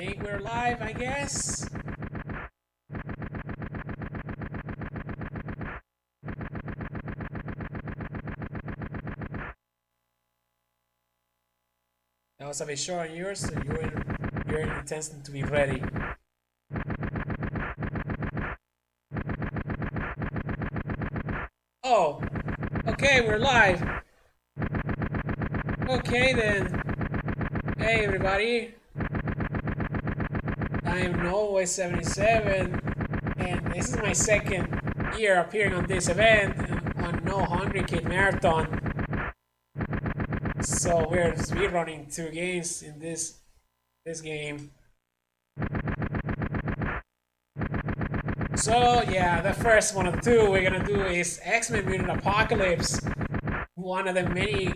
think we're live, I guess. That was a bit short on yours, so you're intending to be ready. Oh, okay, we're live. Okay then. Hey everybody. I am Nobleboy77, and this is my second year appearing on this event on No Hungry Kid Marathon. So we're speedrunning 2 games in this game. So yeah, the first one of the 2 we're gonna do is X-Men Mutant Apocalypse, one of the many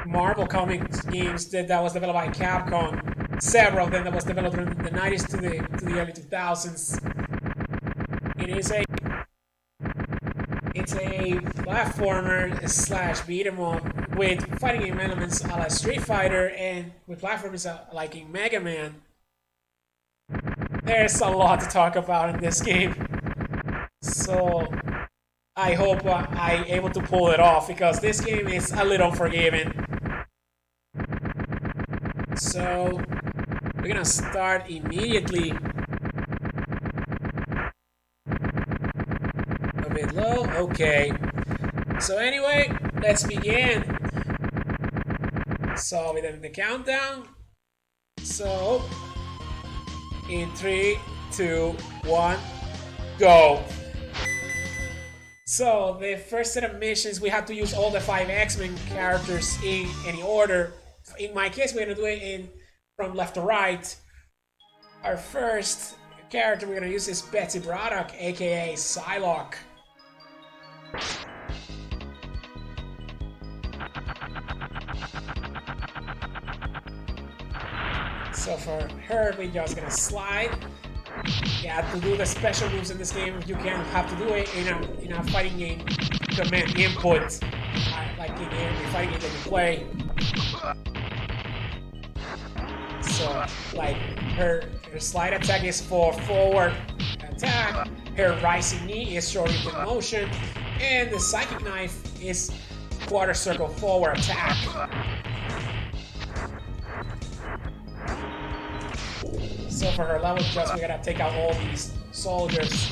Marvel Comics games that was developed by Capcom. Several of them that was developed in the 90s to the early 2000s. It's a platformer slash beat 'em up with fighting game elements a la Street Fighter and with platformers like in Mega Man. There's a lot to talk about in this game, so I hope I'm able to pull it off because this game is a little unforgiving. So we're gonna start immediately. A bit low, okay. So anyway, let's begin. So within the countdown. So in 3, 2, 1, go. So the first set of missions, we have to use all the 5 X-Men characters in any order. In my case, we're gonna do it from left to right. Our first character we're gonna use is Betsy Braddock, aka Psylocke. So for her, we're just gonna slide. Yeah, to do the special moves in this game, you can have to do it in a fighting game command input, like in every fighting game that you play. So, like, her slide attack is for forward attack, her rising knee is short in motion, and the psychic knife is quarter circle forward attack. So for her level just we gotta take out all these soldiers,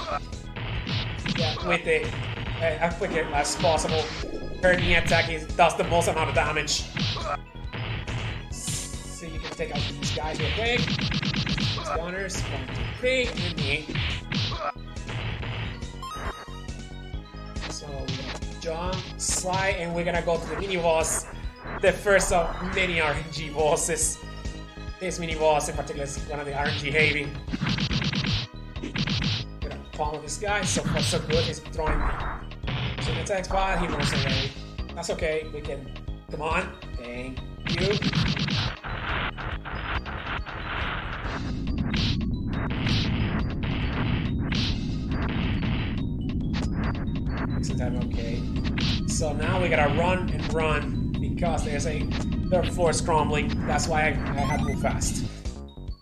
yeah, with it as quick as possible. Her knee attack does the most amount of damage. So you can take out these guys real quick. Spawners, 1, 2, 3, and me. So we're gonna jump, slide, and we're gonna go to the mini boss, the first of many RNG bosses. This mini boss in particular is one of the RNG heavy. We're gonna pummel this guy. So far so good. He's throwing some attacks, but he knows already. That's okay. We can. Come on. Thank you. Okay. So now we gotta run and run because there's their floor is crumbling. That's why I had to move fast.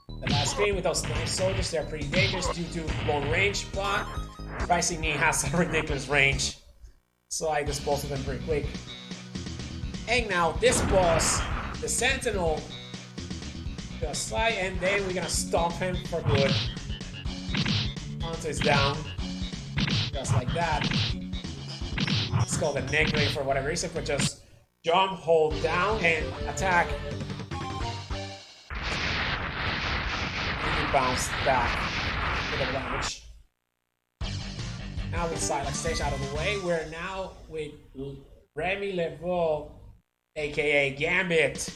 The last game with those knife soldiers, they're pretty dangerous due to long range, but Rising Knee has a ridiculous range. So I dispose of them pretty quick. And now this boss, the Sentinel, just slide and then we're gonna stomp him for good. Onto his down. Just like that. It's called a neck break for whatever reason, but just jump, hold down, and attack. And you bounce back with the damage. Now with Psylocke stage out of the way, we're now with Remy LeBeau, aka Gambit.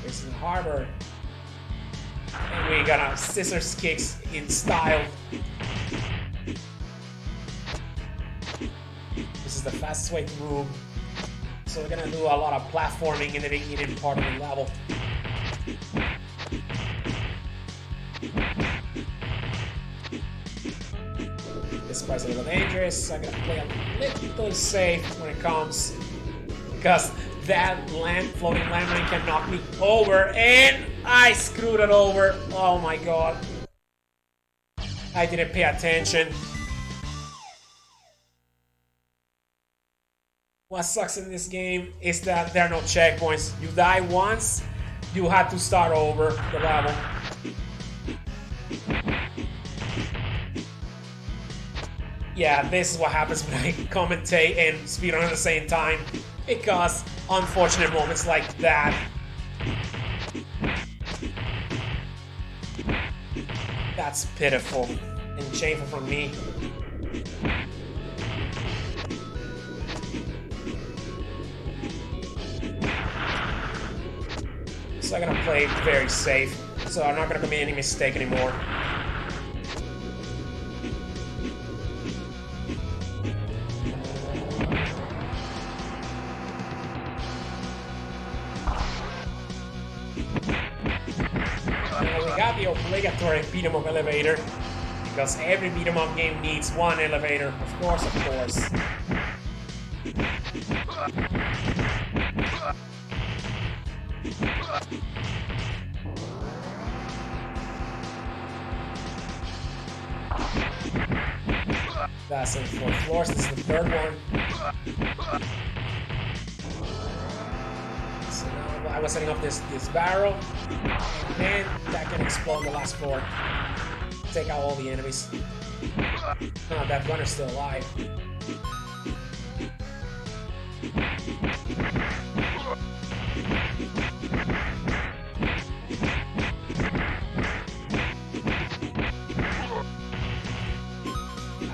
This is the harbor. And we got a scissors kicks in style. This is the fastest way to move. So we're gonna do a lot of platforming in the beginning part of the level. This part's a little dangerous. I'm gonna play a little safe when it comes, because that floating landmine can knock me over, and I screwed it over. Oh my god. I didn't pay attention. What sucks in this game is that there are no checkpoints. You die once, you have to start over the level. Yeah, this is what happens when I commentate and speedrun at the same time, because unfortunate moments like that. That's pitiful and shameful from me. So I'm gonna play very safe, so I'm not gonna commit any mistake anymore. We got the obligatory beat-em-up elevator, because every beat-em-up game needs one elevator, of course, of course. That's it, 4 floors, this is the third one. So now I was setting up this barrel, and then that can explode the last floor. Take out all the enemies. Oh, that gunner's still alive.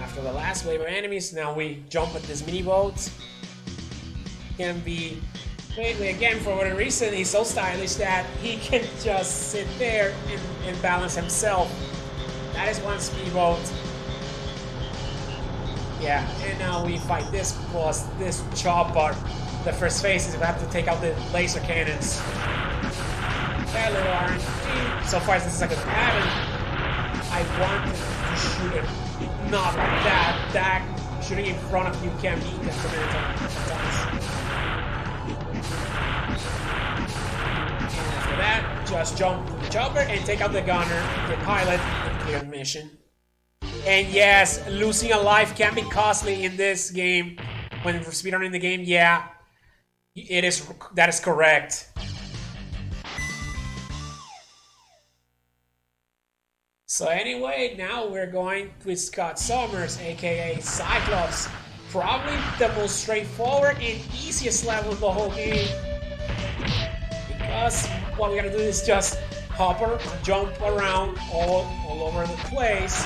After the last wave of enemies, now we jump at this mini boat. Can be played again for whatever reason. He's so stylish that he can just sit there and balance himself. That is one speedboat. Yeah, and now we fight this boss, this chopper. The first phase is we have to take out the laser cannons. That little RNG. So far, this is like a pattern. I want to shoot him. Not like that. That shooting in front of you can be detrimental sometimes. And after that, just jump to the chopper and take out the gunner, the pilot, and clear the mission. And yes, losing a life can be costly in this game. When we're speedrunning the game, yeah, that is correct. So anyway, now we're going with Scott Summers, aka Cyclops. Probably the most straightforward and easiest level of the whole game. Because what we're gonna do is just jump around all over the place.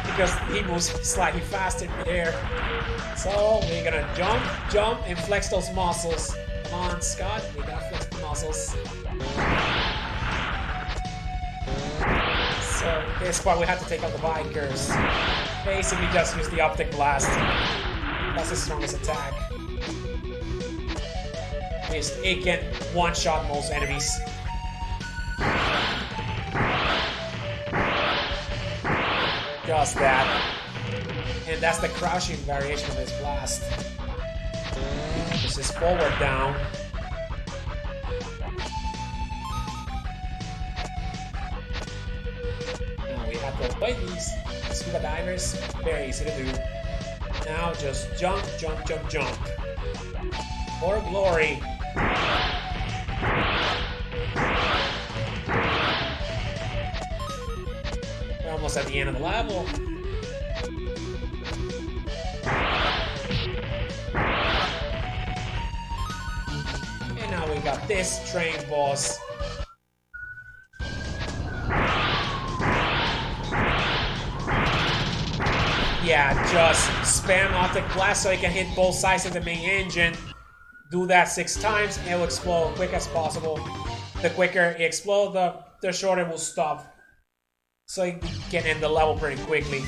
Because he moves slightly faster in the air. So we're gonna jump, and flex those muscles. Come on, Scott, we gotta flex the muscles. So this part we have to take out the bikers. Basically just use the optic blast. That's the strongest attack. It can one-shot most enemies. Just that. And that's the crouching variation of this blast. This is forward down. Now we have to avoid these scuba divers. Very easy to do. Now just jump, jump, jump, jump. For glory. We're almost at the end of the level. And now we got this train boss. Yeah, just spam optic blast so it can hit both sides of the main engine. Do that 6 times and it will explode quick as possible. The quicker it explodes, the shorter it will stop. So it can end the level pretty quickly.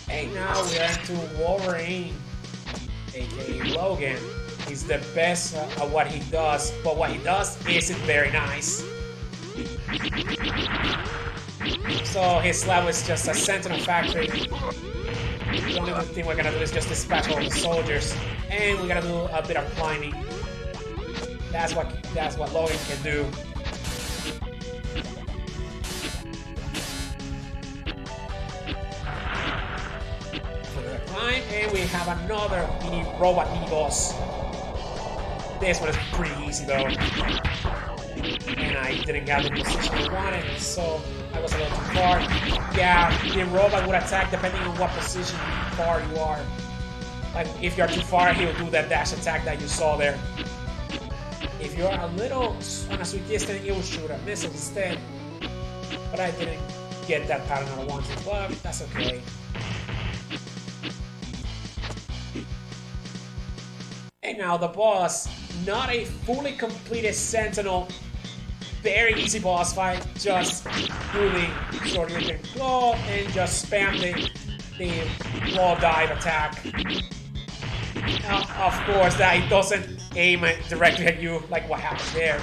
And now we are into Wolverine, aka Logan. He's the best at what he does, but what he does isn't very nice. So his level is just a Sentinel factory. The only thing we're gonna do is just dispatch all the soldiers, and we're gonna do a bit of climbing. That's what Logan can do. Climb, and we have another robot mini boss. This one is pretty easy though, and I didn't get the position I wanted, so I was a little too far. Yeah, the robot would attack depending on what position far you are. Like if you're too far, he'll do that dash attack that you saw there. If you're a little on a sweet distance, he will shoot a missile instead. But I didn't get that pattern I wanted, but that's okay. And now the boss, not a fully completed Sentinel, very easy boss fight, just do the Shoryuken claw and just spam the claw dive attack. Now, of course, that it doesn't aim it directly at you like what happened there.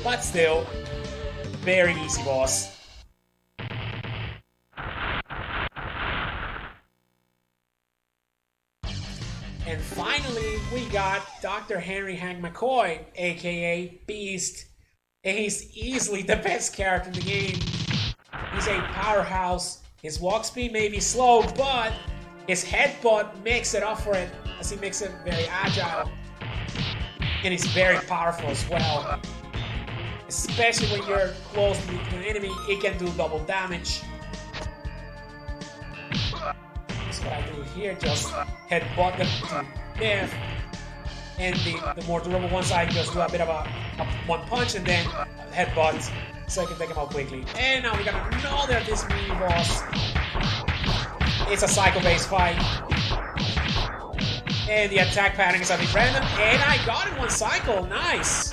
But still, very easy boss. And finally, we got Dr. Henry Hank McCoy, aka Beast. And he's easily the best character in the game. He's a powerhouse. His walk speed may be slow, but his headbutt makes it up for it, as he makes it very agile. And he's very powerful as well. Especially when you're close to an enemy, it can do double damage. That's what I do here, just headbutt them to death. And the more durable ones, I just do a bit of a one punch and then headbutt, so I can take him out quickly. And now we got another of this mini boss. It's a cycle-based fight. And the attack pattern is a bit random, and I got it one cycle, nice!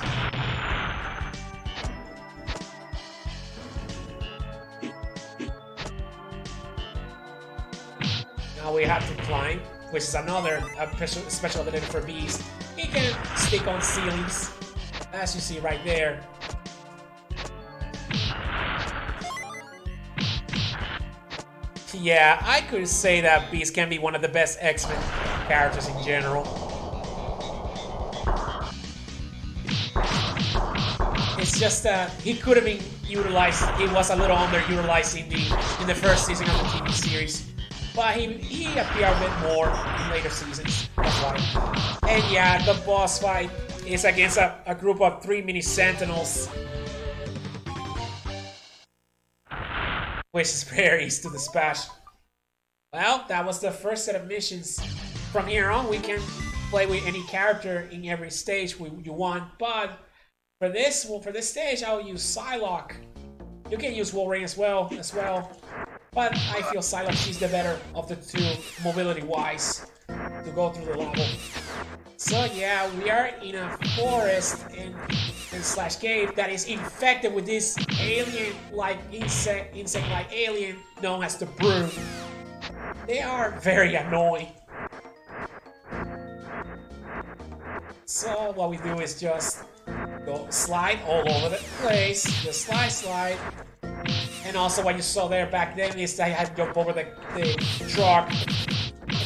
Now we have to climb, which is another special ability for Beast. He can stick on ceilings, as you see right there. Yeah, I could say that Beast can be one of the best X-Men characters in general. It's just that he could have been utilized. He was a little underutilized in the first season of the TV series, but he appeared a bit more in later seasons. That's why. And yeah, the boss fight is against a group of 3 mini Sentinels, which is very easy to dispatch. Well, that was the first set of missions. From here on, we can play with any character in every stage you want, but for this stage, I'll use Psylocke. You can use Wolverine as well, but I feel Psylocke, she's the better of the two, mobility-wise, to go through the level. So yeah, we are in a forest and slash cave that is infected with this alien-like insect-like alien known as the Brood. They are very annoying. So what we do is just go slide all over the place, just slide. And also what you saw there back then is I had to jump over the truck.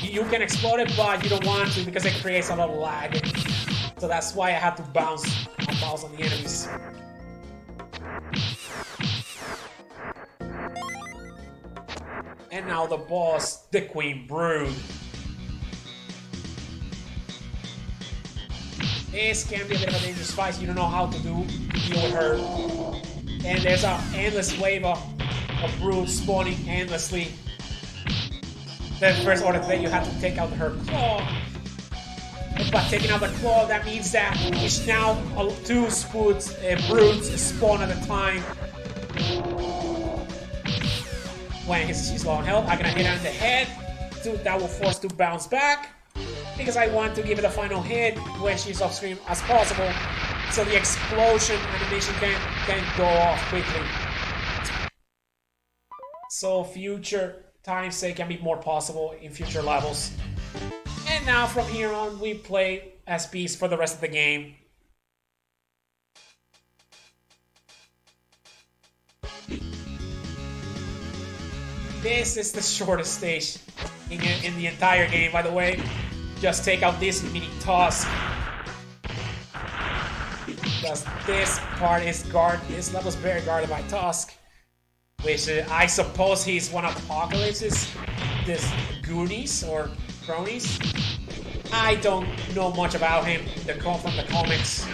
You can explode it, but you don't want to because it creates a lot of lag. So that's why I had to bounce on the enemies. And now the boss, the Queen Brood. This can be a bit of a dangerous fight. You don't know how to deal with her. And there's an endless wave of Brood spawning endlessly. The first order that you have to take out her claw. But taking out the claw, that means that it's now 2 Broods spawn at a time. When she's low on health, I'm gonna hit her in the head. That will force to bounce back, because I want to give it a final hit when she's off screen as possible, so the explosion animation can go off quickly. So future times they can be more possible in future levels. And now from here on, we play as Beast for the rest of the game. This is the shortest stage in the entire game, by the way. Just take out this mini Tusk. Because this part is guarded, this level is very guarded by Tusk. Which I suppose he's one of Apocalypse's this goonies or cronies. I don't know much about him from the comics.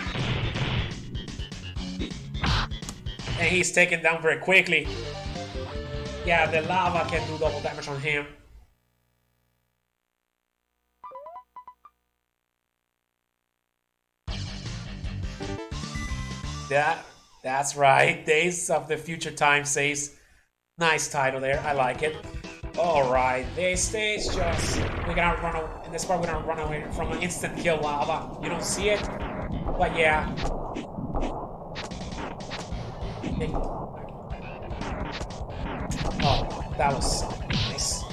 And he's taken down very quickly. Yeah, the lava can do double damage on him. That's right. Days of the Future Time says. Nice title there. I like it. Alright, this stage just... We're gonna run away. In this part, we're gonna run away from an instant kill lava. You don't see it? But yeah. Oh, that was nice.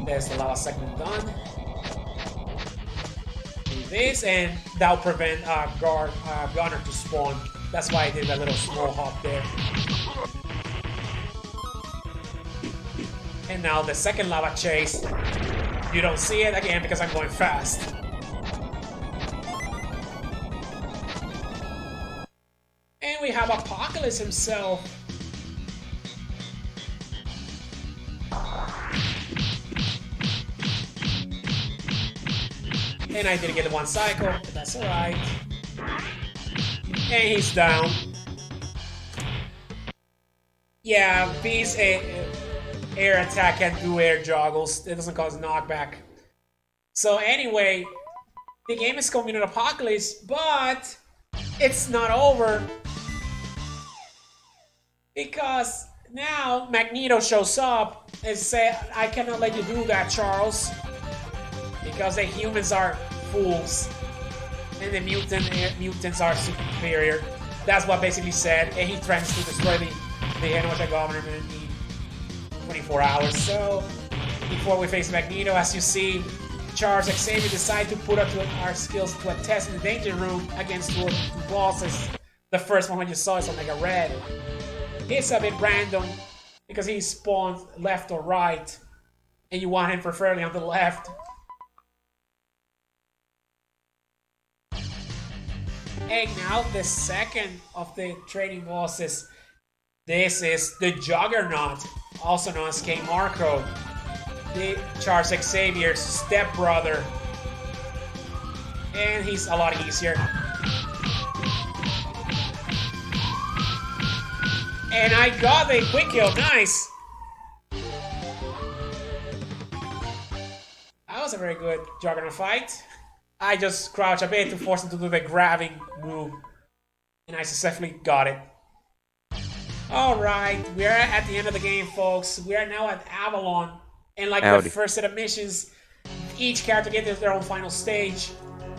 There's the lava segment done. Do this, and that'll prevent Gunner to spawn. That's why I did a little small hop there. And now the second lava chase. You don't see it again because I'm going fast. And we have Apocalypse himself. And I didn't get the one cycle, but that's alright. And he's down. Yeah, Beast air attack can do air joggles. It doesn't cause knockback. So anyway, the game is coming in Apocalypse, but it's not over. Because now Magneto shows up and says, I cannot let you do that, Charles. Because the humans are fools. And the mutants are superior. That's what basically said. And he threatens to destroy the NKH government in 24 hours. So, before we face Magneto, as you see, Charles Xavier decided to put our skills to a test in the danger room against two bosses. The first one you saw is Omega Red. It's a bit random because he spawns left or right, and you want him preferably on the left. And now the second of the training bosses. This is the Juggernaut, also known as King Marco, the Charles Xavier's stepbrother. And he's a lot easier. And I got a quick kill, nice! That was a very good Juggernaut fight. I just crouched a bit to force him to do the grabbing move. And I successfully got it. Alright, we're at the end of the game, folks. We are now at Avalon. And like the first set of missions, each character gets their own final stage.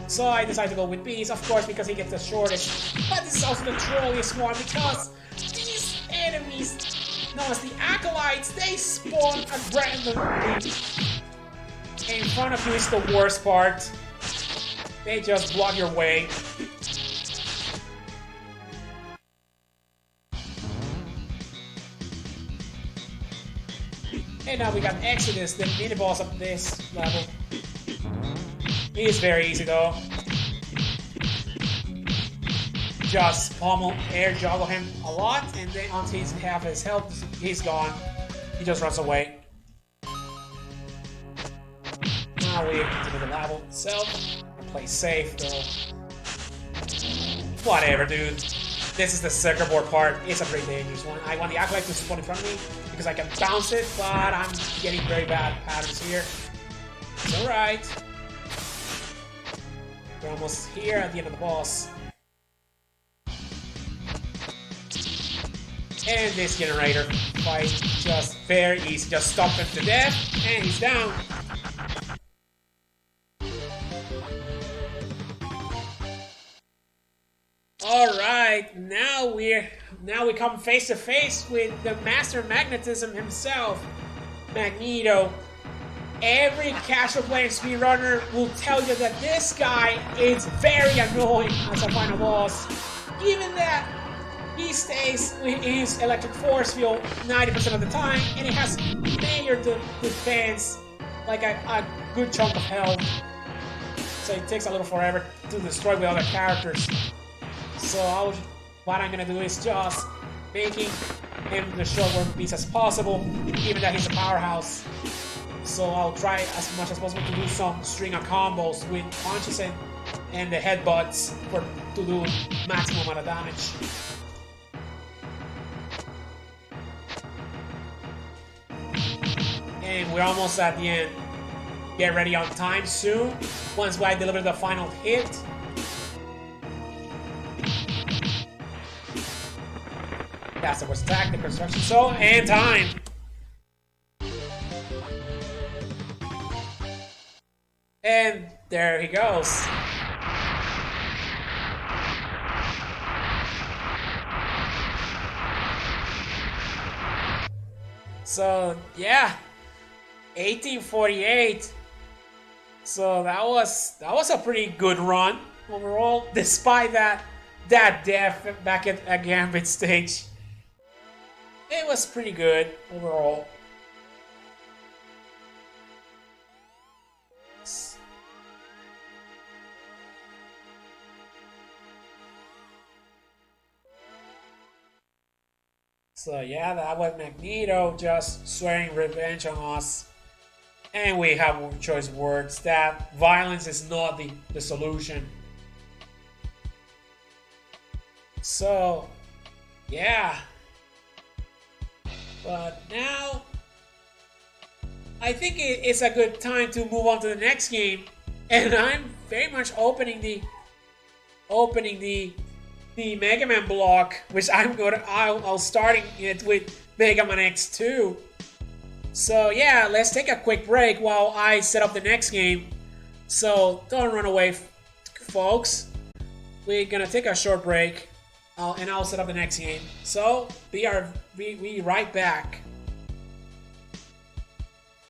So I decided to go with Beast, of course, because he gets the shortest. But this is also the trolliest one, because these enemies, known as the Acolytes, they spawn at randomly. And in front of you is the worst part. They just block your way. And now we got Exodus, the mini-boss of this level. He is very easy though. Just pommel, air juggle him a lot, and then until he's half his health, he's gone. He just runs away. Now we continue the level itself. Play safe though. Whatever, dude. This is the circuit board part. It's a pretty dangerous one. I want the Acolyte to spawn in front of me because I can bounce it, but I'm getting very bad patterns here. It's alright. We're almost here at the end of the boss. And this generator fight, just very easy. Just stomp him to death, and he's down. Alright, now we come face to face with the master of magnetism himself, Magneto. Every casual playing speedrunner will tell you that this guy is very annoying as a final boss. Given that he stays with his electric force field 90% of the time, and he has major defense, like a good chunk of health. So it takes a little forever to destroy with other characters. So what I'm gonna do is just making him the short work piece as possible, given that he's a powerhouse. So I'll try as much as possible to do some string of combos with punches and the headbutts to do maximum amount of damage. And we're almost at the end. Get ready on time soon, once I deliver the final hit. That's the worst attack, the construction zone, and time. And there he goes. So yeah, 1848. So that was a pretty good run overall, despite that death back at Gambit stage. It was pretty good overall. So yeah, that was Magneto just swearing revenge on us. And we have choice words that violence is not the solution. So, yeah. But now, I think it's a good time to move on to the next game. And I'm very much opening the Mega Man block, which I'll starting it with Mega Man X2. So yeah, let's take a quick break while I set up the next game. So don't run away, folks. We're gonna take a short break, and I'll set up the next game. So be right back.